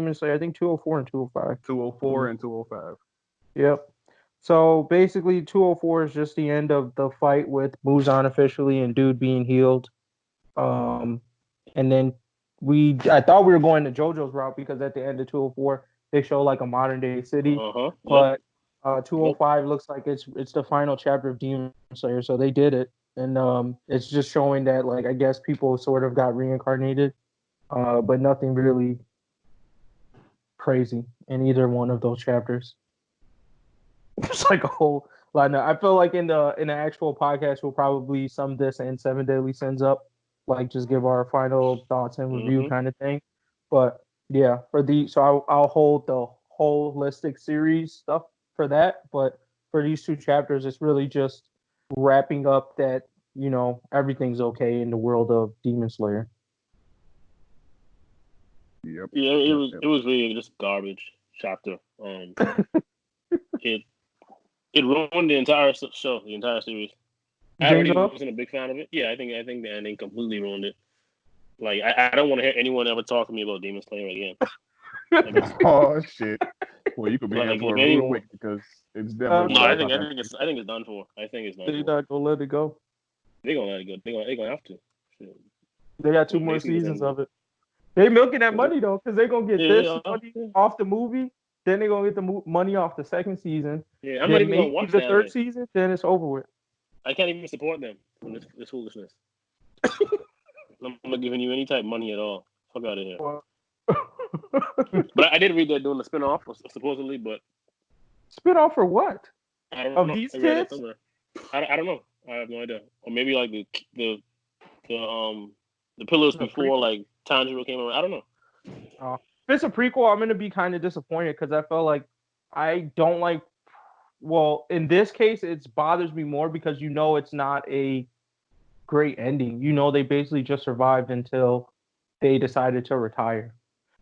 Demon Slayer. I think 204 and 205. 204 and 205. Yep. So basically, 204 is just the end of the fight with Muzan officially and Dude being healed. Um, and then I thought we were going to JoJo's route because at the end of 204 they show like a modern day city, Yep. but 205 looks like it's the final chapter of Demon Slayer, so they did it, and it's just showing that like I guess people sort of got reincarnated, but nothing really crazy in either one of those chapters. It's like a whole lot. I feel like in the actual podcast we'll probably sum this and Seven Deadly Sins up, like just give our final thoughts and review kind of thing. But yeah, so I'll hold the holistic series stuff for that. But for these two chapters, it's really just wrapping up that everything's okay in the world of Demon Slayer. Yep. Yeah, it was really just garbage chapter. It ruined the entire show, the entire series. I already wasn't a big fan of it. Yeah, I think the ending completely ruined it. Like I don't want to hear anyone ever talk to me about Demon Slayer again. Oh shit! Well, you could be in for a rude awakening because it's definitely. No, I think it's done for. I think it's done. They're not gonna let it go. They're gonna let it go. They're gonna have to. Shit. They got 2 more seasons of it. They milking that money though, because they're gonna get money off the movie. Then they're gonna get the money off the second season. Yeah, I'm not even gonna watch the third season. Then it's over with. I can't even support them from this foolishness. I'm not giving you any type of money at all. Fuck out of here. But I did read they're doing a spinoff supposedly, but spinoff for what? I don't know. These kids? I don't know. I have no idea. Or maybe like the pillars before like Tanjiro came around. I don't know. If it's a prequel, I'm gonna be kind of disappointed because I felt like I don't like. Well, in this case, it bothers me more because it's not a great ending. They basically just survived until they decided to retire.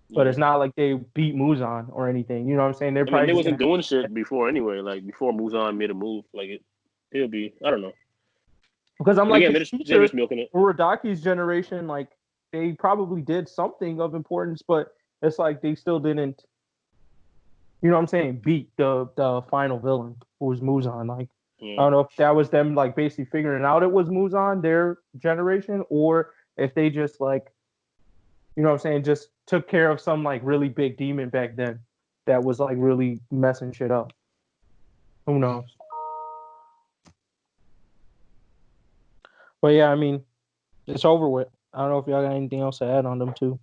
But it's not like they beat Muzan or anything. You know what I'm saying? They wasn't doing shit before anyway. Like before Muzan made a move, like it'll be. I don't know. Because I'm like, they're just milking it. Uradaki's generation, like they probably did something of importance, but it's like they still didn't. You know what I'm saying? Beat the final villain, who was Muzan. Like I don't know if that was them like basically figuring out it was Muzan, their generation, or if they just like, you know what I'm saying, just took care of some like really big demon back then that was like really messing shit up. Who knows? But yeah, I mean, it's over with. I don't know if y'all got anything else to add on them too.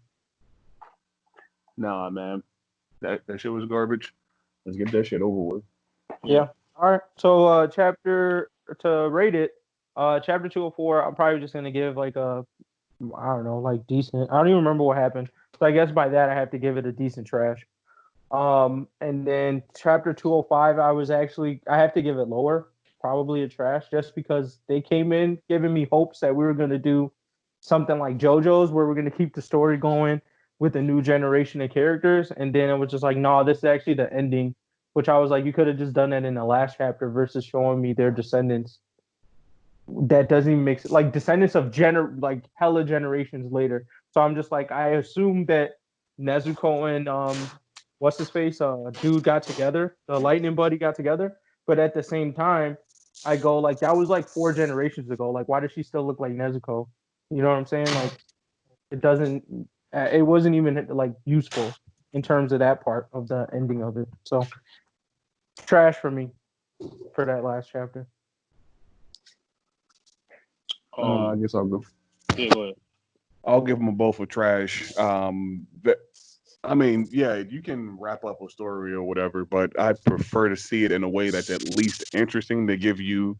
Nah, man. That shit was garbage. Let's get that shit over with. Yeah. All right. So chapter to rate it, chapter 204, I'm probably just gonna give like a I don't know, like decent. I don't even remember what happened. So I guess by that I have to give it a decent trash. And then chapter 205, I have to give it lower, probably a trash, just because they came in giving me hopes that we were gonna do something like JoJo's where we're gonna keep the story going with a new generation of characters, and then it was just like, no, this is actually the ending, which I was like, you could have just done that in the last chapter versus showing me their descendants. That doesn't even make sense. Like descendants of like hella generations later. So I'm just like, I assume that Nezuko and what's his face, dude got together, the lightning buddy got together. But at the same time, I go like that was like 4 generations ago. Like, why does she still look like Nezuko? You know what I'm saying? Like, it wasn't even like useful in terms of that part of the ending of it. So trash for me for that last chapter. I guess I'll go. Yeah, go ahead. I'll give them both a trash. I mean, yeah, you can wrap up a story or whatever, but I prefer to see it in a way that's at least interesting to give you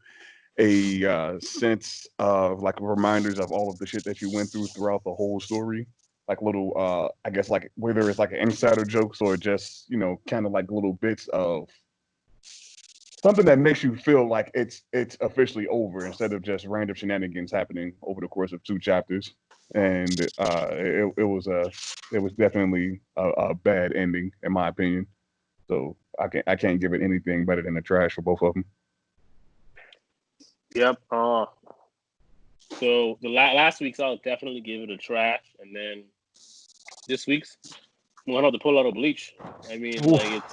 a sense of like reminders of all of the shit that you went throughout the whole story. Like little, I guess, like whether it's like insider jokes or just kind of like little bits of something that makes you feel like it's officially over instead of just random shenanigans happening over the course of 2 chapters. And it was definitely a bad ending in my opinion. So I can't give it anything better than the trash for both of them. Yep. So the last week's I'll definitely give it a trash, and then this week's went out to pull out of Bleach. I mean, Oof. like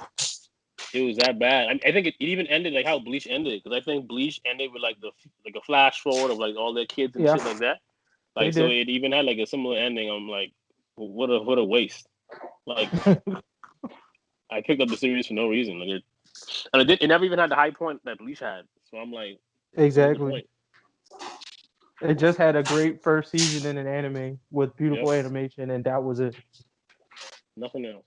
it was that bad. I think it even ended like how Bleach ended, because I think Bleach ended with like a flash forward of like all their kids and Yeah. shit like that. They Like so, did. it even had like a similar ending. I'm like, what a waste. Like I picked up the series for no reason. Like it never even had the high point that Bleach had. So I'm like, what's the Exactly. point? It just had a great first season in an anime with beautiful Yep. animation, and that was it. Nothing else.